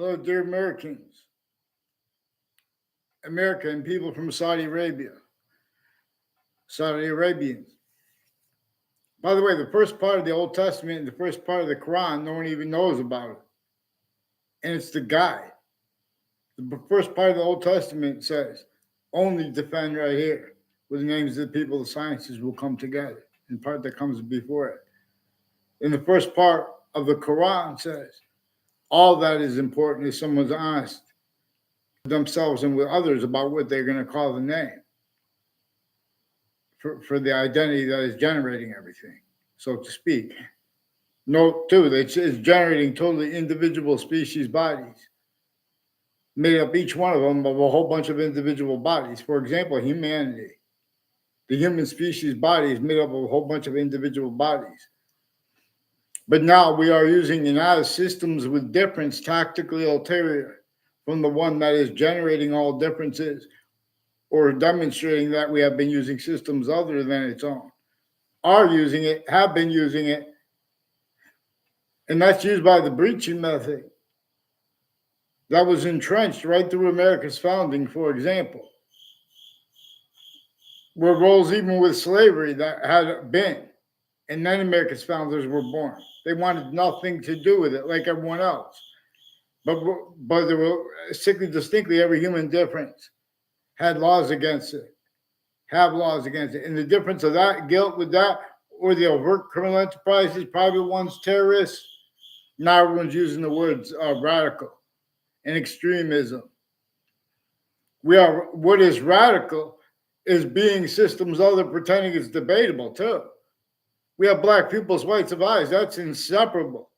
Hello, dear Americans, America and people from Saudi Arabia, Saudi Arabians. By the way, the first part of the Old Testament and the first part of the Quran, no one even knows about it. And it's the guide. The first part of the Old Testament says, only defend right here, where the names of the people, the sciences will come together. And part that comes before it. In the first part of the Quran says, all that is important is someone's honest with themselves and with others about what they're going to call the name for the identity that is generating everything, so to speak. Note too that it's generating totally individual species bodies, made up each one of them of a whole bunch of individual bodies. For example, humanity. The human species body is made up of a whole bunch of individual bodies. But now we are using United systems with difference tactically ulterior from the one that is generating all differences or demonstrating that we have been using systems other than its own. Are using it, have been using it, and that's used by the breaching method that was entrenched right through America's founding, for example, where roles even with slavery that had been, and then America's founders were born. They wanted nothing to do with it like everyone else. But there were distinctly every human difference had laws against it, have laws against it. And the difference of that guilt with that, or the overt criminal enterprises, private ones, terrorists, now everyone's using the words radical and extremism. What is radical is being systems other pretending it's debatable too. We have black pupils, whites of eyes. That's inseparable.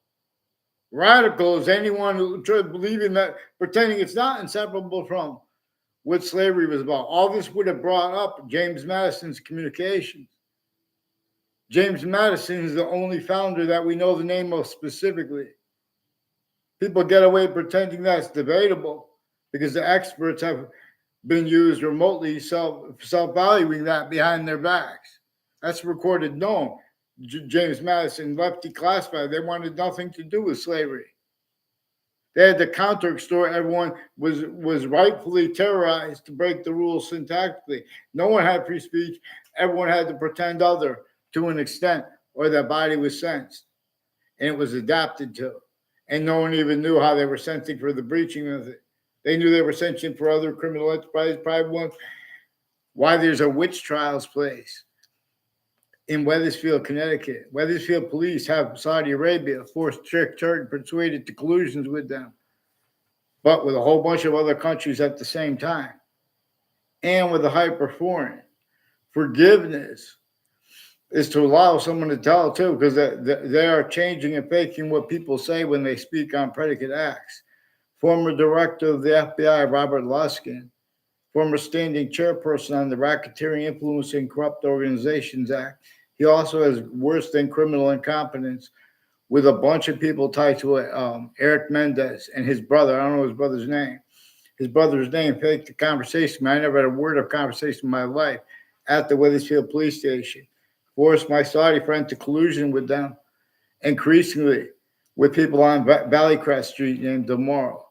Radical is anyone who believing that, pretending it's not inseparable from what slavery was about. All this would have brought up James Madison's communications. James Madison is the only founder that we know the name of specifically. People get away pretending that's debatable because the experts have been used remotely self-valuing that behind their backs. That's recorded known. James Madison, lefty classified, they wanted nothing to do with slavery. They had to counter-extort everyone was rightfully terrorized to break the rules syntactically. No one had free speech. Everyone had to pretend other to an extent, or their body was sensed. And it was adapted to. And no one even knew how they were sensing for the breaching method. They knew they were sensing for other criminal enterprises, private ones. Why there's a witch trials place in Wethersfield, Connecticut. Wethersfield police have Saudi Arabia forced tricked, church, persuaded to collusions with them, but with a whole bunch of other countries at the same time, and with a hyper foreign. Forgiveness is to allow someone to tell too, because they are changing and faking what people say when they speak on predicate acts. Former director of the FBI, Robert Luskin, former standing chairperson on the Racketeering, Influencing Corrupt Organizations Act. He also has worse than criminal incompetence with a bunch of people tied to it. Eric Mendez and his brother. I don't know his brother's name. His brother's name faked the conversation. I never had a word of conversation in my life at the Wethersfield police station. Forced my Saudi friend to collusion with them, increasingly with people on Valleycrest Street named Demoro.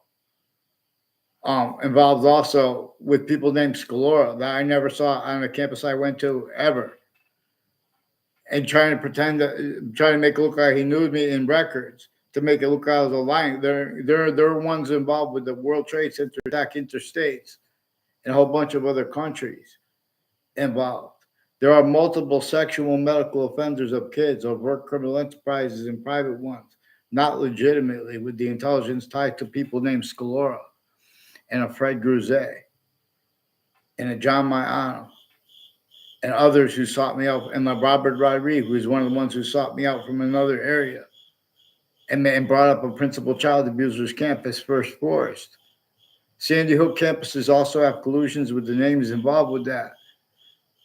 Involved also with people named Scalora that I never saw on a campus I went to ever. And trying to make it look like he knew me in records to make it look like I was a lying. They're ones involved with the World Trade Center attack interstates and a whole bunch of other countries involved. There are multiple sexual medical offenders of kids, overt criminal enterprises and private ones, not legitimately with the intelligence tied to people named Scalora and a Fred Gruzet and a John Maiano and others who sought me out, and a Robert Rodriguez, who is one of the ones who sought me out from another area and brought up a principal child abusers campus, First Forest. Sandy Hook campuses also have collusions with the names involved with that.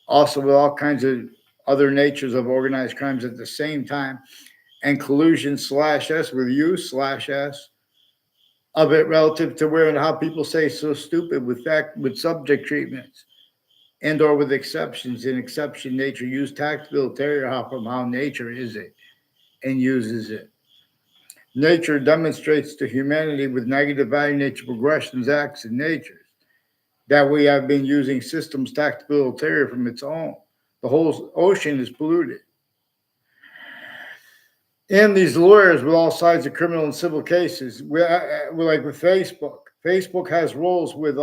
Also with all kinds of other natures of organized crimes at the same time, and collusion /S with you/S of it relative to where and how people say so stupid with subject treatments and or with exceptions in exception nature. Use tactical ulterior from how nature is it and uses it. Nature demonstrates to humanity with negative value nature progressions, acts, and natures that we have been using systems tactical ulterior from its own. The whole ocean is polluted. And these lawyers with all sides of criminal and civil cases, we're like with Facebook. Facebook has rules with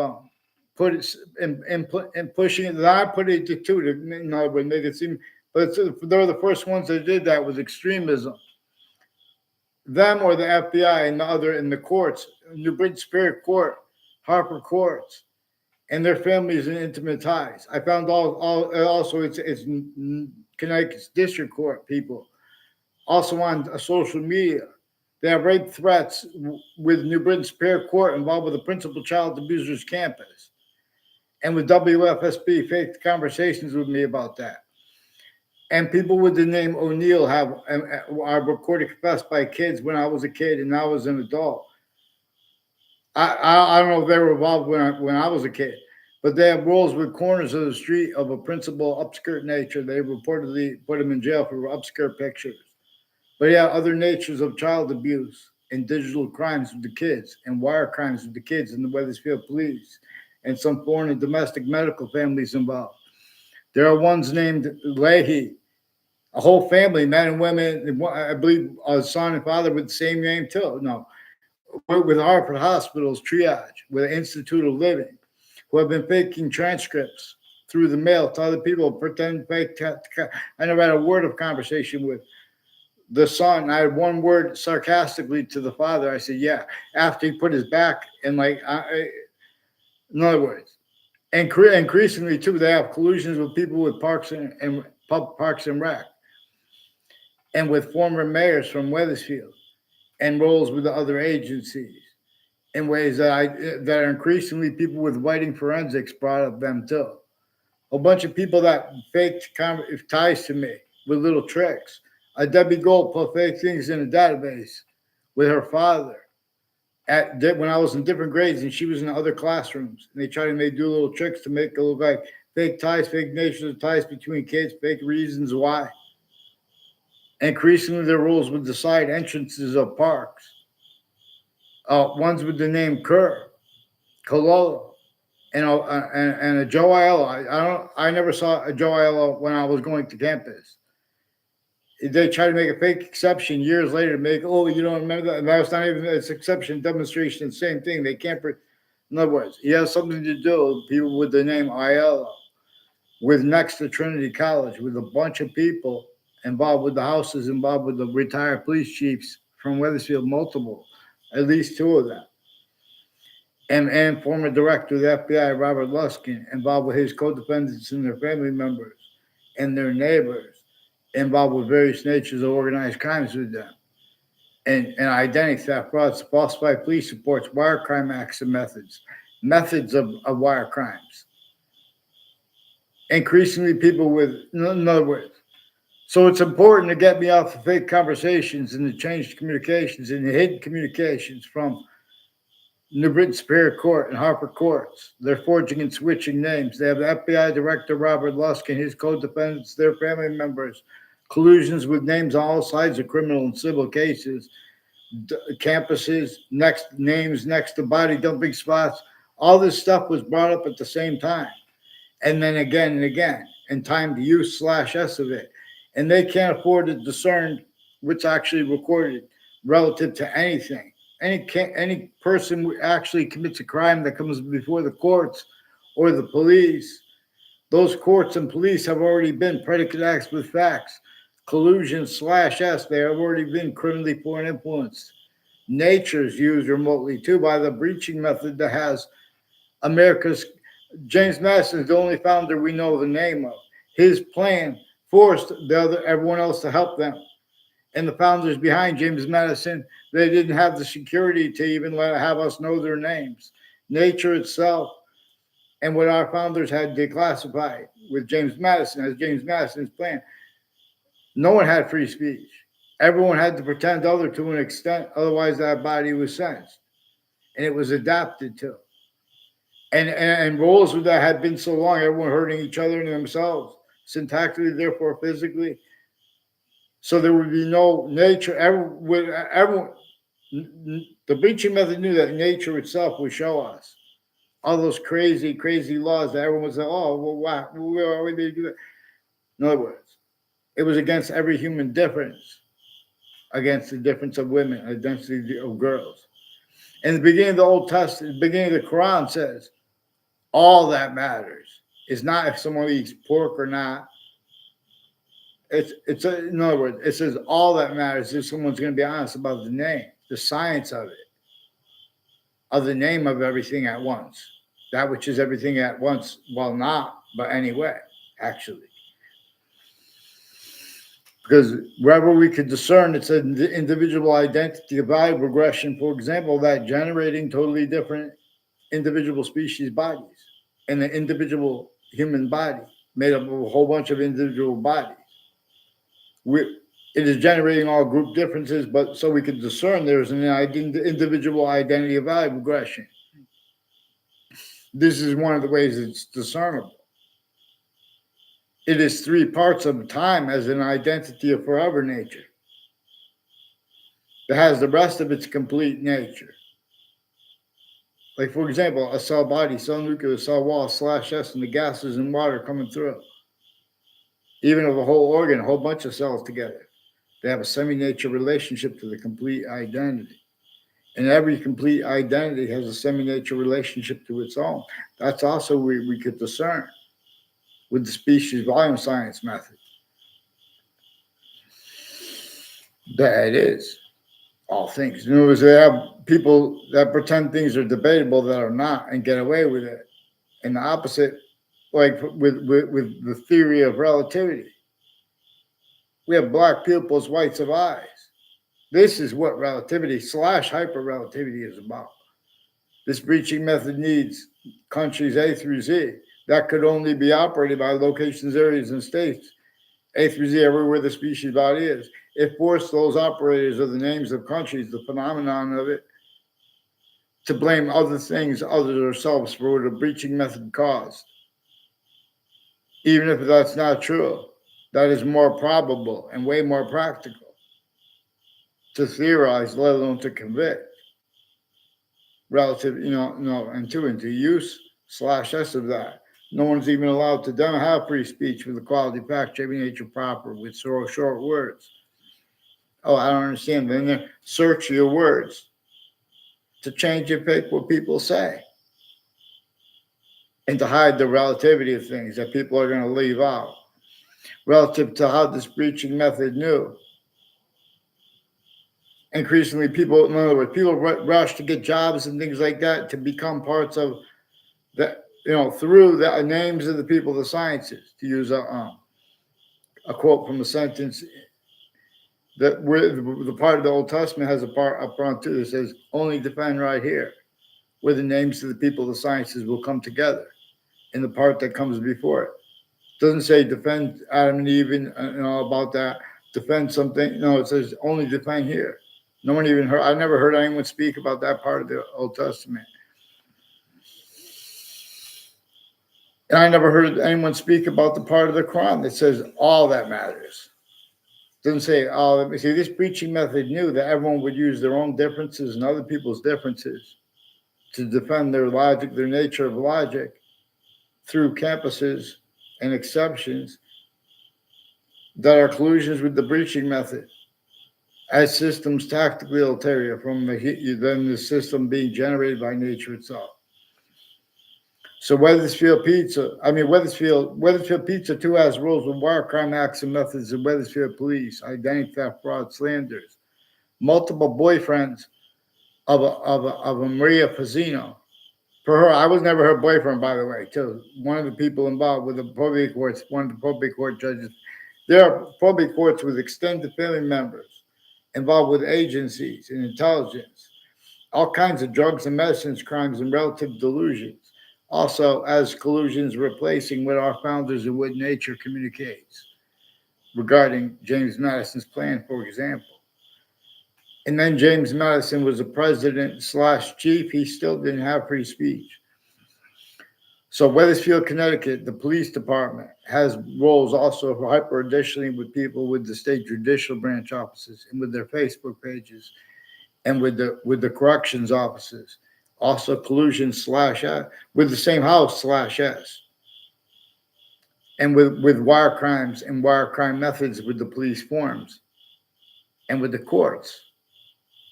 put it in pushing it. I put it to two to would make it seem, but they're the first ones that did that with extremism. Them or the FBI and the other in the courts, New Britain Superior Court, Harper Courts, and their families and intimate ties. I found all also it's Connecticut's district court people also on social media. They have rape threats with New Britain Superior Court involved with the principal child abusers campus. And with WFSB, faked conversations with me about that. And people with the name O'Neill are recorded confessed by kids when I was a kid and I was an adult. I don't know if they were involved when I was a kid, but they have roles with corners of the street of a principal upskirt nature. They reportedly put him in jail for upskirt pictures. But yeah, other natures of child abuse and digital crimes with the kids and wire crimes with the kids in the Wethersfield police and some foreign and domestic medical families involved. There are ones named Leahy, a whole family, men and women, I believe a son and father with the same name too. No, with Harvard Hospital's triage, with Institute of Living, who have been faking transcripts through the mail to other people, pretend fake. I never had a word of conversation with the son. I had one word sarcastically to the father. I said, "Yeah." After he put his back and in other words, and increasingly too, they have collusions with people with Parks and Parks and Rec, and with former mayors from Wethersfield, and roles with the other agencies in ways that are increasingly people with writing forensics brought up them too. A bunch of people that faked ties to me with little tricks. Debbie Gold put fake things in a database with her father when I was in different grades and she was in other classrooms. And they tried to do little tricks to make it look like fake ties, fake natures of ties between kids, fake reasons why. Increasingly, their rules would decide entrances of parks. Ones with the name Kerr, Cololo, and a Joe Aiello. I never saw a Joe Aiello when I was going to campus. They tried to make a fake exception years later to make, oh, you don't remember that? And that was not even an exception demonstration, same thing. They can't. In other words, he has something to do with people with the name Aiello, with next to Trinity College, with a bunch of people involved with the houses, involved with the retired police chiefs from Wethersfield, multiple, at least two of them. And former director of the FBI, Robert Luskin, involved with his co-defendants and their family members and their neighbors, involved with various natures of organized crimes with them. And identity theft, frauds, falsified police reports, wire crime acts and methods of wire crimes. Increasingly people with, in other words, so it's important to get me off the fake conversations and the changed communications and the hidden communications from New Britain Superior Court and Harper Courts. They're forging and switching names. They have the FBI Director Robert Luskin, his co-defendants, their family members, collusions with names on all sides of criminal and civil cases, campuses, names next to body dumping spots. All this stuff was brought up at the same time. And then again and again, and timed use/s of it. And they can't afford to discern what's actually recorded relative to anything. Any person who actually commits a crime that comes before the courts or the police, those courts and police have already been predicate acts with facts. Collusion/s, they have already been criminally foreign influenced. Nature's used remotely too by the breaching method that has America's. James Madison is the only founder we know the name of. His plan forced everyone else to help them. And the founders behind James Madison, they didn't have the security to even have us know their names. Nature itself and what our founders had declassified with James Madison as James Madison's plan. No one had free speech. Everyone had to pretend other to an extent, otherwise that body was sentenced. And it was adapted to. And roles that had been so long, everyone hurting each other and themselves, syntactically, therefore physically. So there would be no nature. Everyone, The breaching method knew that nature itself would show us all those crazy, crazy laws that everyone was like, oh, well, why? Why would they do that? In other words, it was against every human difference, against the difference of women, against the of girls. In the beginning of the Old Testament, the beginning of the Quran says, all that matters is not if someone eats pork or not. In other words, it says all that matters is someone's going to be honest about the name, the science of the name of everything at once. That which is everything at once, well, not, but anyway, actually. Because wherever we could discern, it's an individual identity, a value progression, for example, that generating totally different individual species bodies and an individual human body made up of a whole bunch of individual bodies. It is generating all group differences, but so we can discern there's an individual identity of value progression. This is one of the ways it's discernible. It is 3 parts of time as an identity of forever nature. It has the rest of its complete nature. Like, for example, a cell body, cell nucleus, cell wall, /S, and the gases and water coming through. Even of a whole organ, a whole bunch of cells together. They have a semi-nature relationship to the complete identity. And every complete identity has a semi-nature relationship to its own. That's also we could discern with the species volume science method. That it is all things. In other words, they have people that pretend things are debatable that are not and get away with it. And the opposite, like with the theory of relativity. We have black pupils, whites of eyes. This is what relativity / hyperrelativity is about. This breaching method needs countries A through Z. That could only be operated by locations, areas, and states. A through Z, everywhere the species body is. It forced those operators of the names of countries, the phenomenon of it, to blame other things other than themselves for what the breaching method caused. Even if that's not true, that is more probable and way more practical to theorize, let alone to convict. Relative, and to use /S of that. No one's even allowed to have free speech with equality, fact, checking nature proper with short words. Oh, I don't understand. Then search your words to change and pick what people say and to hide the relativity of things that people are going to leave out relative to how this breaching method knew. Increasingly, people, in other words, people rush to get jobs and things like that to become parts of that, through the names of the people of the sciences, to use a quote from a sentence that the part of the Old Testament has a part up front too that says, only defend right here, where the names of the people of the sciences will come together in the part that comes before it. Doesn't say defend Adam and Eve and about that, defend something. No, it says only defend here. No one even heard, I never heard anyone speak about that part of the Old Testament. And I never heard anyone speak about the part of the Quran that says all that matters. Doesn't say, oh, let me see, this preaching method knew that everyone would use their own differences and other people's differences to defend their logic, their nature of logic through campuses and exceptions that are collusions with the breaching method as systems tactically ulterior from the system being generated by nature itself. So Wethersfield Pizza too has rules with wire crime acts and methods of Wethersfield police, identity theft, fraud, slanders, multiple boyfriends of a Maria Fazzino. For her, I was never her boyfriend, by the way, too. One of the people involved with the probate courts, one of the probate court judges. There are probate courts with extended family members involved with agencies and intelligence, all kinds of drugs and medicines, crimes, and relative delusions. Also, as collusions replacing what our founders and what nature communicates regarding James Madison's plan, for example. And then James Madison was the president / chief. He still didn't have free speech. So Wethersfield, Connecticut, the police department has roles also for hyper-auditioning with people with the state judicial branch offices and with their Facebook pages and with the corrections officers. Also collusion slash with the same house slash S. And with wire crimes and wire crime methods with the police forms and with the courts,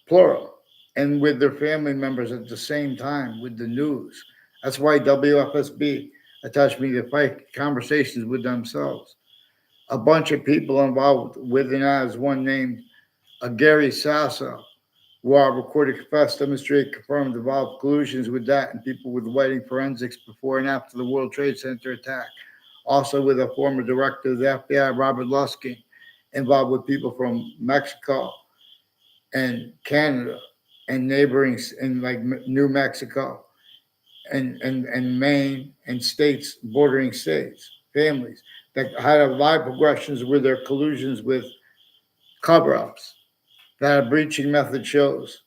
plural, and with their family members at the same time with the news. That's why WFSB attached me to fight conversations with themselves. A bunch of people involved with and as one named Gary Sasso, who are recorded, confessed, demonstrate, confirmed, involved collusions with that and people with writing forensics before and after the World Trade Center attack. Also with a former director of the FBI, Robert Luskin, involved with people from Mexico and Canada and neighboring in like New Mexico and Maine and states, bordering states, families that had live progressions with their collusions with cover-ups that a breaching method shows.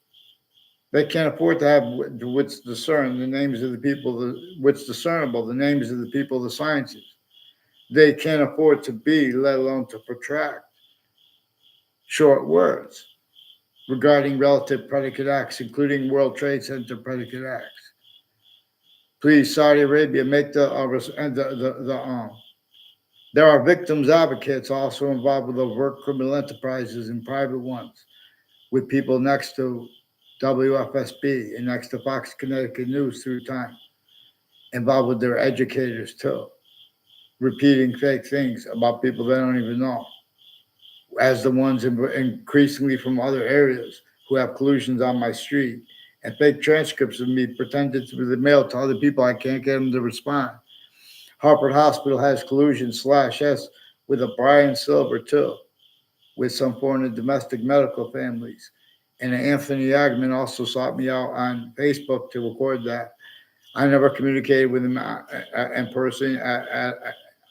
They can't afford to have what's discerned, the names of the people, what's discernible, the names of the people, the sciences. They can't afford to be, let alone to protract short words regarding relative predicate acts, including World Trade Center predicate acts. Please, Saudi Arabia, make there are victims advocates also involved with overt criminal enterprises and private ones, with people next to WFSB and next to Fox Connecticut News through time, involved with their educators too, repeating fake things about people they don't even know, as the ones increasingly from other areas who have collusions on my street and fake transcripts of me pretended to be the mail to other people. I can't get them to respond. Harvard Hospital has collusion slash S with a Brian Silver too, with some foreign and domestic medical families. And Anthony Agman also sought me out on Facebook to record that. I never communicated with him in person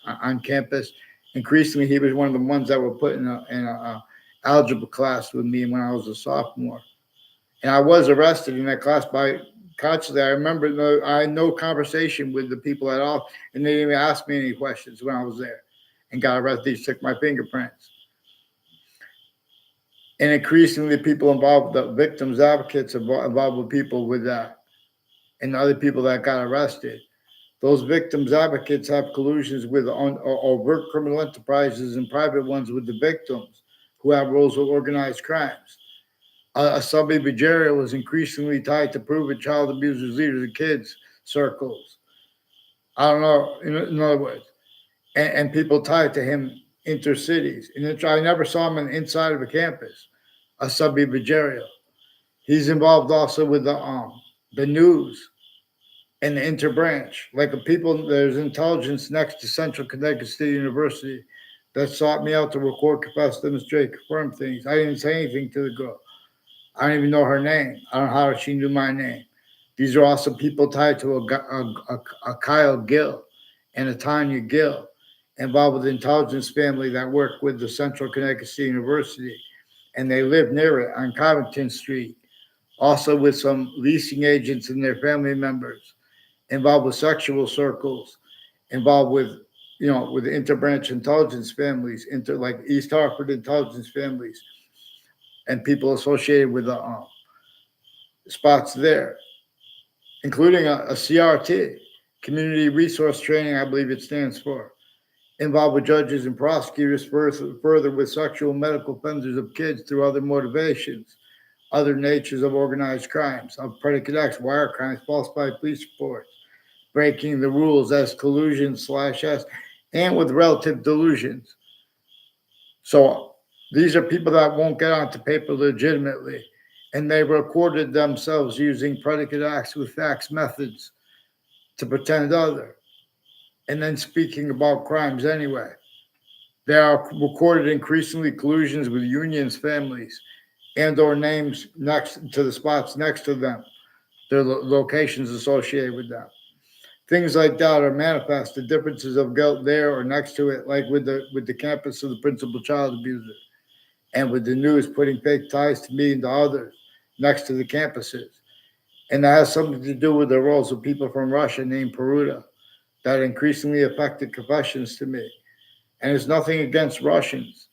on campus. Increasingly, he was one of the ones that were put in a algebra class with me when I was a sophomore. And I was arrested in that class by consciously. I remember I had no conversation with the people at all, and they didn't even ask me any questions when I was there and got arrested. They took my fingerprints. And increasingly, people involved, the victims advocates involved with people with that, and other people that got arrested. Those victims advocates have collusions with overt criminal enterprises and private ones with the victims who have roles of organized crimes. Asabi Bajaria was increasingly tied to proven child abusers, leaders of kids circles. I don't know, in other words, and people tied to him intercities. And I never saw him inside of a campus. Asabi Bajaria. He's involved also with the news and the interbranch. Like there's intelligence next to Central Connecticut State University that sought me out to record, confess, demonstrate, confirm things. I didn't say anything to the girl. I don't even know her name. I don't know how she knew my name. These are also people tied to a Kyle Gill and a Tanya Gill, involved with the intelligence family that work with the Central Connecticut State University, and they live near it on Covington Street. Also with some leasing agents and their family members, involved with sexual circles, involved with with interbranch intelligence families, like East Hartford intelligence families, and people associated with the spots there, including a CRT, Community Resource Training, I believe it stands for, involved with judges and prosecutors further with sexual medical offenders of kids through other motivations, other natures of organized crimes, of predicate acts, wire crimes, falsified police reports, breaking the rules as collusion slash S, and with relative delusions. So these are people that won't get onto paper legitimately, and they recorded themselves using predicate acts with facts methods to pretend other, and then speaking about crimes anyway. They are recorded increasingly collusions with unions, families, and or names next to the spots next to them, their locations associated with them. Things like that are manifest, the differences of guilt there or next to it, like with the campus of the principal child abuser, and with the news putting fake ties to me and to others next to the campuses. And that has something to do with the roles of people from Russia named Peruta that increasingly affected confessions to me. And it's nothing against Russians.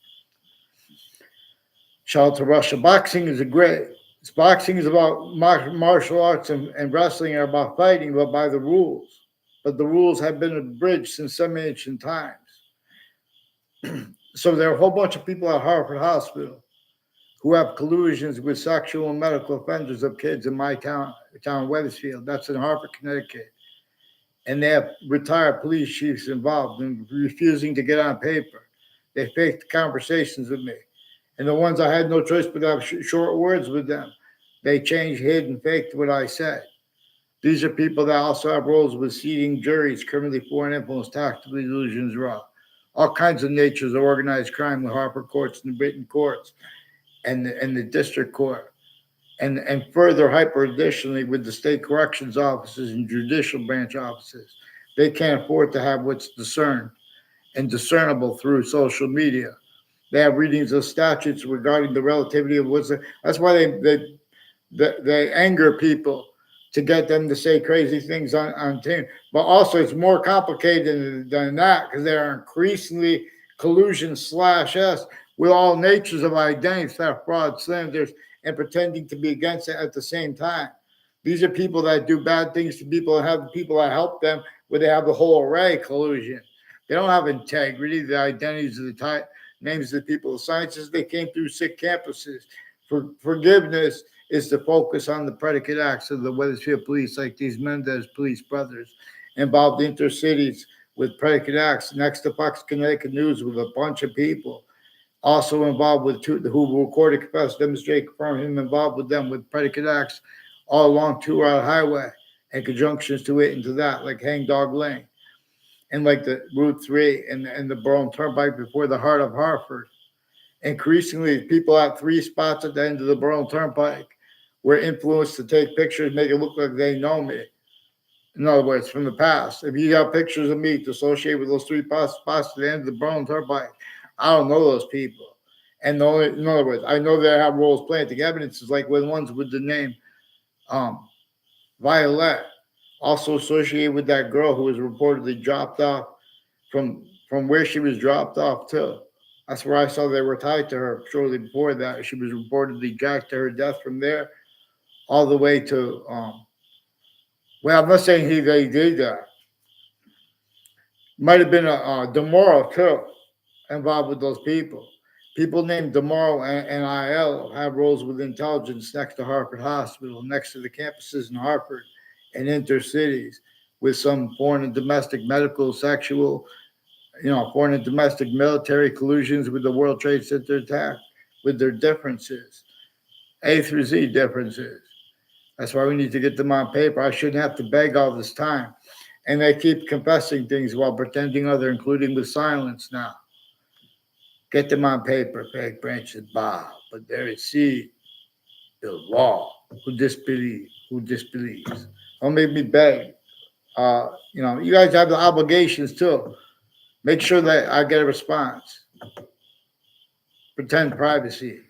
Shout out to Russia. Boxing is a great. Boxing is about martial arts, and wrestling are about fighting, but by the rules. But the rules have been abridged since some ancient times. So there are a whole bunch of people at Harvard Hospital who have collusions with sexual and medical offenders of kids in my town Wethersfield. That's in Hartford, Connecticut. And they have retired police chiefs involved in refusing to get on paper. They faked conversations with me. And the ones I had no choice but to have short words with them, they changed, hid, and faked what I said. These are people that also have roles with seating juries, criminally foreign influence, tactical delusions, raw. All kinds of natures of organized crime with Harper courts and the Britain courts and the district court. And further, hyper additionally, with the state corrections offices and judicial branch offices. They can't afford to have what's discerned and discernible through social media. They have readings of statutes regarding the relativity of what's. That's why they anger people to get them to say crazy things on team. But also, it's more complicated than that because they are increasingly collusion/s with all natures of identity theft, fraud, slanders, and pretending to be against it at the same time. These are people that do bad things to people and have people that help them, where they have the whole array collusion. They don't have integrity, the identities of the names of the people, the sciences they came through sick campuses. Forgiveness is to focus on the predicate acts of the Wethersfield police, like these Mendez police brothers, involved intercities with predicate acts, next to Fox Connecticut News with a bunch of people. Also involved with two who recorded, confessed, demonstrate, confirm him involved with them with predicate acts all along 2-Route Highway and conjunctions to it and to that, like Hang Dog Lane and like the Route 3 and the Burlington Turnpike before the heart of Hartford. Increasingly, people at 3 spots at the end of the Burlington Turnpike were influenced to take pictures, make it look like they know me. In other words, from the past, if you have pictures of me to associate with those 3 spots at the end of the Burlington Turnpike, I don't know those people. And in other words, I know they have roles planting. Evidence is like with ones with the name Violet, also associated with that girl who was reportedly dropped off from where she was dropped off to. That's where I saw they were tied to her shortly before that. She was reportedly dragged to her death from there all the way to, well, I'm not saying they did that. Might have been a DeMoro too, involved with those people. People named DeMoro and NIL have roles with intelligence next to Hartford Hospital, next to the campuses in Hartford and intercities, with some foreign and domestic medical, sexual, foreign and domestic military collusions with the World Trade Center attack, with their differences, A through Z differences. That's why we need to get them on paper. I shouldn't have to beg all this time. And they keep confessing things while pretending other, including with silence now. Get them on paper, fake branches, Bob. But there is seed, the law. Who disbelieves? Don't make me beg. You guys have the obligations too. Make sure that I get a response. Pretend privacy.